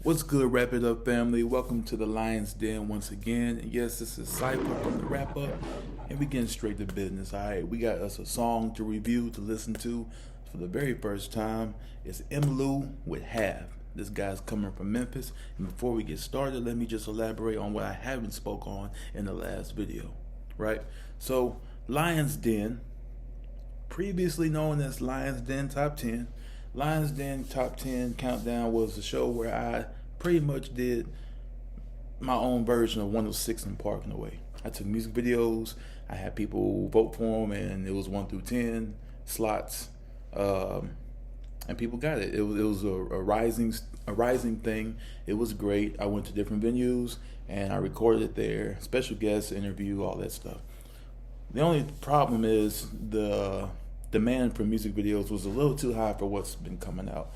What's good, Wrap It Up family? Welcome to the Lion's Den once again. And yes, this is Cypher from the Wrap Up, and we getting straight to business. Alright, we got us a song to review, to listen to for the very first time. It's Emlou with Have. This guy's coming from Memphis, and before we get started, let me just elaborate on what I haven't spoke on in the last video. Right? So, Lion's Den, previously known as Lion's Den Top 10. Lion's Den Top 10 Countdown was a show where I pretty much did my own version of 106 and Park in a way. I took music videos, I had people vote for them, and it was 1 through 10 slots, and people got it. It was a rising thing. It was great. I went to different venues and I recorded it there, special guests, interview, all that stuff. The only problem is the demand for music videos was a little too high for what's been coming out.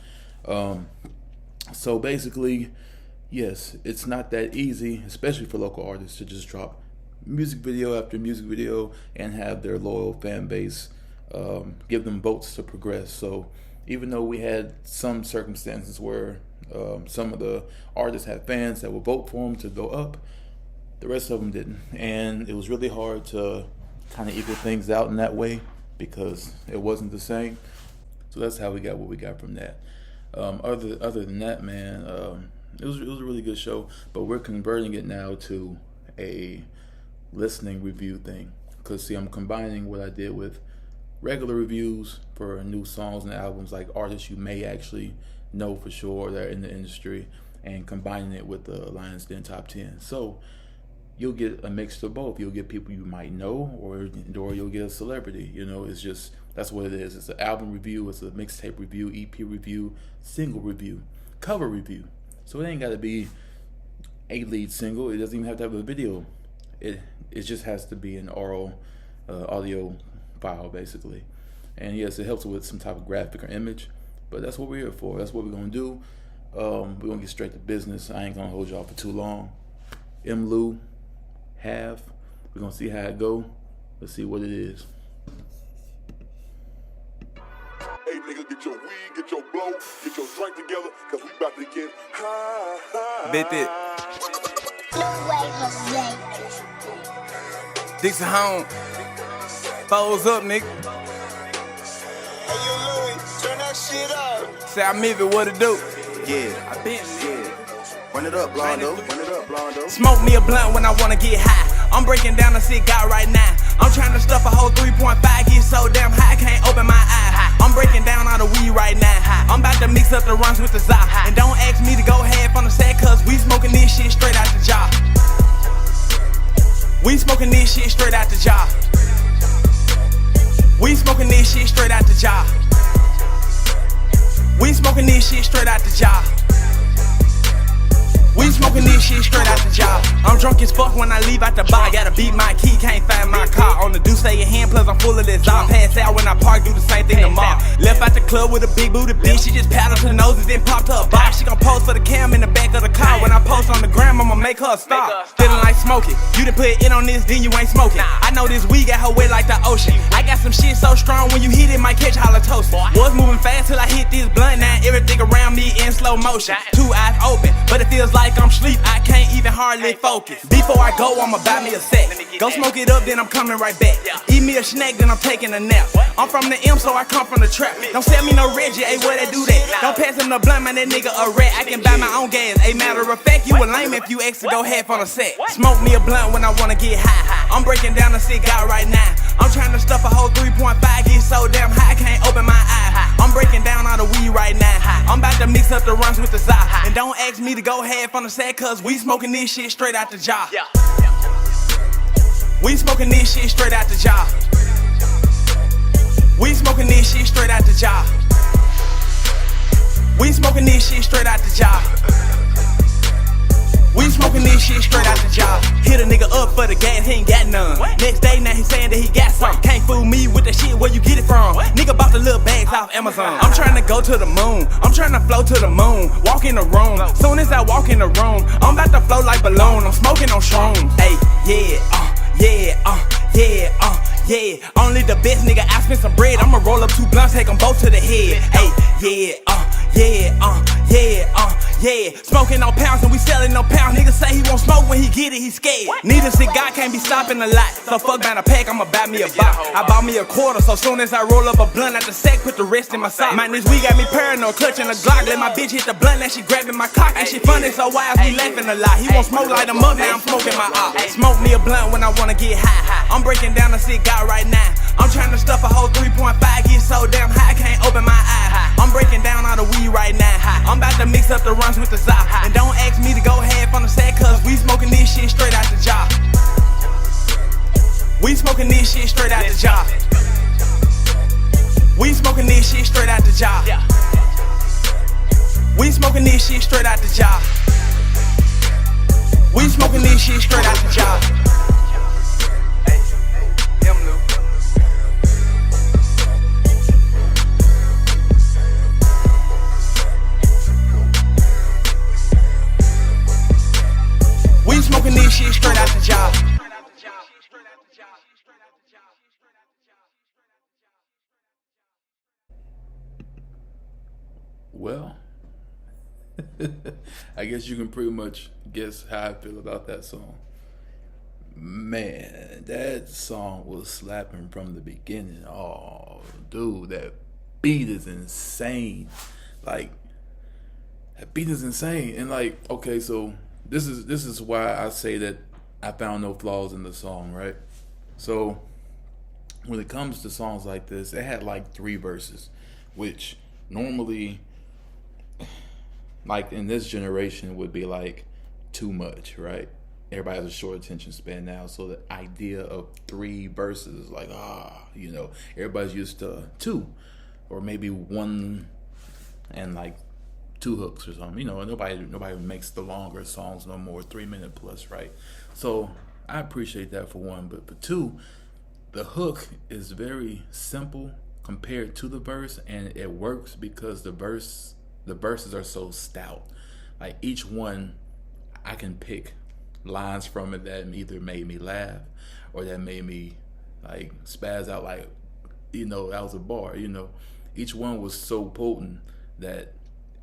So basically, yes, it's not that easy, especially for local artists, to just drop music video after music video and have their loyal fan base give them votes to progress. So even though we had some circumstances where some of the artists had fans that would vote for them to go up, the rest of them didn't, and it was really hard to kind of equal things out in that way, because it wasn't the same. So that's how we got what we got from that. Other than that, man, it was a really good show, but we're converting it now to a listening review thing. Because see, I'm combining what I did with regular reviews for new songs and albums, like artists you may actually know for sure that are in the industry, and combining it with the Lion's Den Top 10. So you'll get a mix of both. You'll get people you might know, or you'll get a celebrity. You know, it's just, that's what it is. It's an album review, it's a mixtape review, EP review, single review, cover review. So it ain't got to be a lead single. It doesn't even have to have a video. It just has to be an oral audio file, basically. And yes, it helps with some type of graphic or image, but that's what we're here for. That's what we're going to do. We're going to get straight to business. I ain't going to hold y'all for too long. Emlou, Have. We're gonna see how it go. Let's see what it is. Hey nigga, get your weed, get your blow, get your drink together, cause we about to get high. Bet it. Dixon home. Foes up, nigga. Hey yo, Louis, turn that shit up. Say I miss it, what it do? Yeah, I been, yeah. Run it up, Blondo. Run it up, Blondo. Smoke me a blunt when I wanna get high. I'm breaking down a cigar right now. I'm trying to stuff a whole 3.5, get so damn high, I can't open my eye. I'm breaking down all the weed right now. I'm about to mix up the runs with the za. And don't ask me to go half on the set, cause we smoking this shit straight out the jar. We smoking this shit straight out the jar. We smoking this shit straight out the jar. We smoking this shit straight out the jar. We smoking this shit straight out the jar. I'm drunk as fuck when I leave out the bar. Gotta beat my key, can't find my car. On the do say your hand, plus I'm full of this. I'll pass out when I park, do the same thing tomorrow. Left out the club with a big booty bitch. She just paddled her nose and then popped her a box. She gon' pose for the cam in the back of the car. When I post on the gram, I'ma make her stop. Feeling like smoking. You done put it on this, then you ain't smoking. I know this weed got her wet like the ocean. I got some shit so strong, when you hit it, might catch halitosis. Was moving fast till I hit this blunt. Now everything around me in slow motion. 2 eyes open, but it feels like I'm sleep. I can't even hardly focus. Before I go, I'ma buy me a set. Go smoke it up, then I'm coming right back. Eat me a snack, then I'm taking a nap. I'm from the M, so I come from the trap. Don't sell me no Reggie, ayy, where they do that? Don't pass him no blunt, man, that nigga a rat. I can buy my own gas, a matter of fact, you a lame if you extra go half on a set. Smoke me a blunt when I wanna get high. I'm breaking down a cigar right now. I'm trying to stuff a whole 3.5, get so damn high, I can't open my eye. I'm breaking down all the weed right now. I'm about to mix up the runs with the za. And don't ask me to go half on the set, cause we smoking this shit straight out the jar. We smoking this shit straight out the jar. We smoking this shit straight out the jar. We smoking this shit straight out the jar. We smoking this shit straight out the jar. Hit a nigga up for the gas, he ain't got none. Next day, now he saying that he got some. Can't fool me with the shit, where you get it from? Nigga bought the little bags off Amazon. I'm trying to go to the moon, I'm trying to float to the moon. Walk in the room, soon as I walk in the room, I'm about to float like balloon, I'm smoking on shrooms. Ayy, yeah, only the best nigga, I spend some bread. I'ma roll up 2 blunts, take them both to the head. Ayy, Yeah, smoking on pounds and we selling no pounds. Niggas say he won't smoke when he get it, he scared. Need a cigar, can't be stopping a lot. So fuck down a pack, I'ma buy me a box. I bought me a quarter, so soon as I roll up a blunt at the sack, put the rest in my sock. Man, this week got me paranoid, clutching a Glock. Let my bitch hit the blunt, and she grabbing my cock. And she funny, so wild, we laughing a lot. He won't smoke, light him up, now I'm smoking my op. Smoke me a blunt when I wanna get high. I'm breaking down a cigar right now. I'm trying to stuff a whole 3.5, get so damn high, I can't open my eye. I'm breaking down all the weed right now. I'm about to mix up the runs with the zop. And don't ask me to go half on the set, cause we smoking this shit straight out the job. We smoking this shit straight out the job. We smoking this shit straight out the job. We smoking this shit straight out the job. We smoking this shit straight out the job. We smoking this shit straight out the job. Well, I guess you can pretty much guess how I feel about that song. Man, that song was slapping from the beginning. Oh, dude, that beat is insane. Like, that beat is insane. And like, okay, so this is why I say that I found no flaws in the song, right? So when it comes to songs like this, it had like 3 verses, which normally, like in this generation, would be like too much, right? Everybody has a short attention span now, so the idea of 3 verses is like, everybody's used to 2, or maybe 1 and like 2 hooks or something. Nobody makes the longer songs no more, 3-minute plus, right? So I appreciate that for 1, but for 2, the hook is very simple compared to the verse, and it works because the verses are so stout. Like each one, I can pick lines from it that either made me laugh or that made me like spaz out, like, that was a bar. Each one was so potent that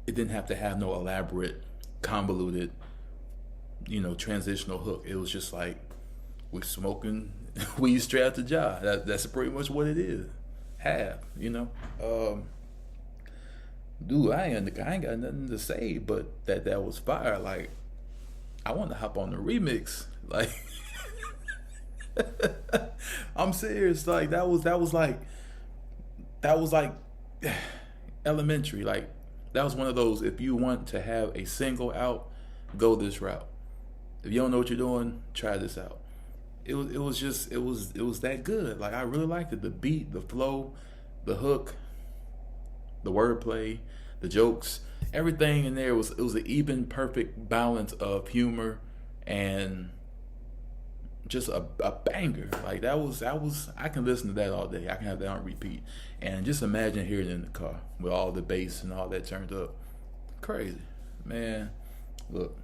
it didn't have to have no elaborate, convoluted, transitional hook. It was just like, we smoking weed straight out the jar. That's pretty much what it is. Dude, I ain't got nothing to say, but that was fire. Like, I want to hop on the remix. Like, I'm serious. Like, that was like elementary. Like, that was one of those, if you want to have a single out, go this route. If you don't know what you're doing, try this out. It was that good. Like, I really liked it. The beat, the flow, the hook, the wordplay, the jokes, everything in there was an even perfect balance of humor and just a banger. Like, that was I can listen to that all day. I can have that on repeat. And just imagine hearing it in the car with all the bass and all that turned up. Crazy. Man, look,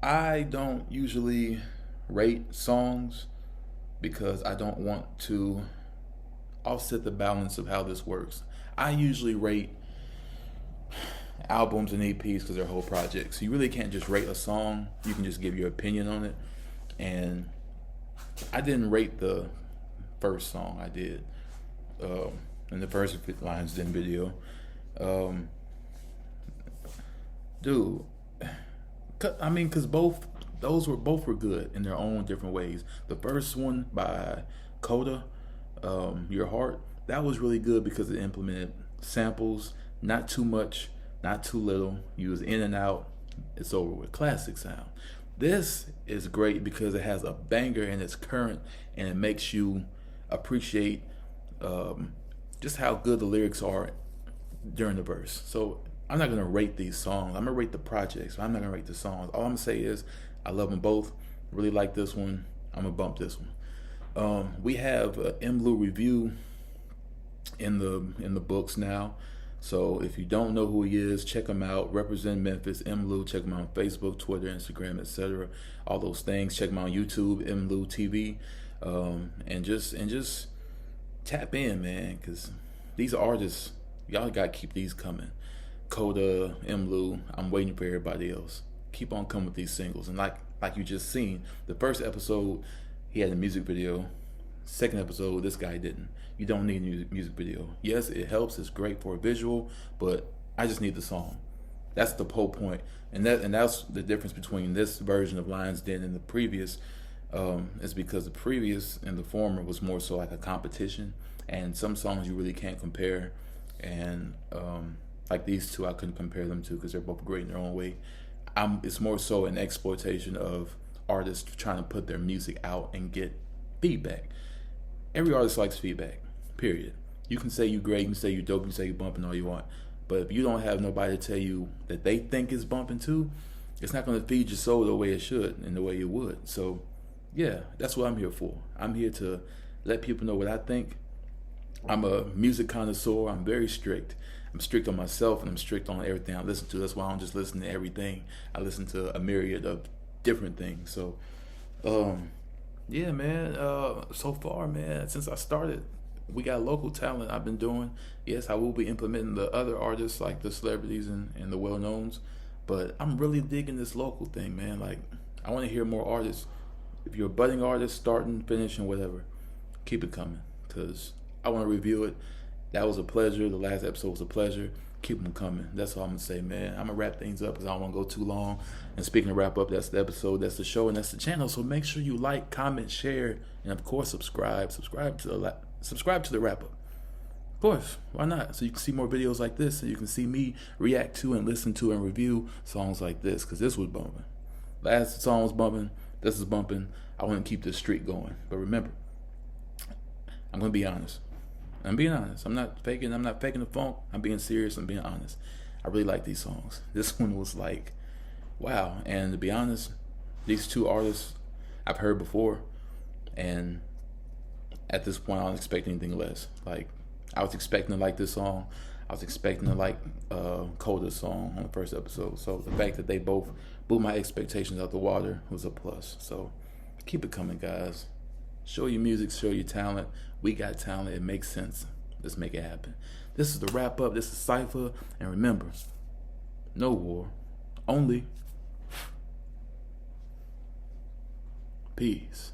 I don't usually rate songs because I don't want to offset the balance of how this works. I usually rate albums and EPs because they're whole projects. So you really can't just rate a song. You can just give your opinion on it. And I didn't rate the first song I did in the first Lions Den video. Dude, I mean, because both were good in their own different ways. The first one by Coda, Your Heart, that was really good because it implemented samples, not too much, not too little. You was in and out. It's over with. Classic sound. This is great because it has a banger and it's current, and it makes you appreciate just how good the lyrics are during the verse. So I'm not gonna rate these songs. I'm gonna rate the projects. I'm not gonna rate the songs. All I'm gonna say is I love them both. Really like this one. I'm gonna bump this one. We have an M. Lou review in the books now. So if you don't know who he is, check him out. Represent Memphis, M. Lou. Check him out on Facebook, Twitter, Instagram, etc. All those things. Check him out on YouTube, M. Lou TV, and just tap in, man, because these artists Y'all gotta keep these coming. Coda, Mlu, I'm waiting for everybody else. Keep on coming with these singles. And like you just seen, the first episode, he had a music video. Second episode, this guy didn't. You don't need a music video. Yes, it helps. It's great for a visual, but I just need the song. That's the whole point. And that's the difference between this version of Lions Den and the previous. Is because the previous and the former was more so like a competition, and some songs you really can't compare. And like these two, I couldn't compare them to because they're both great in their own way. It's more so an exploitation of artists trying to put their music out and get feedback. Every artist likes feedback, period. You can say you great, you can say you dope, you can say you bumping all you want, but if you don't have nobody to tell you that they think is bumping too, it's not going to feed your soul the way it should and the way it would. So yeah, that's what I'm here for. I'm here to let people know what I think. I'm a music connoisseur. I'm very strict. I'm strict on myself, and I'm strict on everything I listen to. That's why I don't just listen to everything. I listen to a myriad of different things. So yeah, man, so far, man, since I started, we got local talent I've been doing. Yes, I will be implementing the other artists, like the celebrities and the well-knowns, but I'm really digging this local thing, man. Like, I want to hear more artists. If you're a budding artist, starting, finishing, whatever, keep it coming, because I want to review it. That was a pleasure. The last episode was a pleasure. Keep them coming. That's all I'm going to say, man. I'm going to wrap things up because I don't want to go too long. And speaking of wrap up, that's the episode, that's the show, and that's the channel. So make sure you like, comment, share, and of course, subscribe. Subscribe to the wrap up. Of course, why not? So you can see more videos like this, and you can see me react to and listen to and review songs like this, because this was bumping. Last song was bumping. This is bumping. I want to keep this streak going. But remember, I'm going to be honest. I'm being honest. I'm not faking the funk. I'm being serious. I'm being honest. I really like these songs. This one was like, wow. And to be honest, these two artists I've heard before, and at this point I don't expect anything less. Like, I was expecting to like this song. I was expecting to like Coda's song on the first episode. So the fact that they both blew my expectations out the water was a plus. So keep it coming, guys. Show your music, show your talent. We got talent. It makes sense. Let's make it happen. This is the wrap up. This is Cypher. And remember, no war, only peace.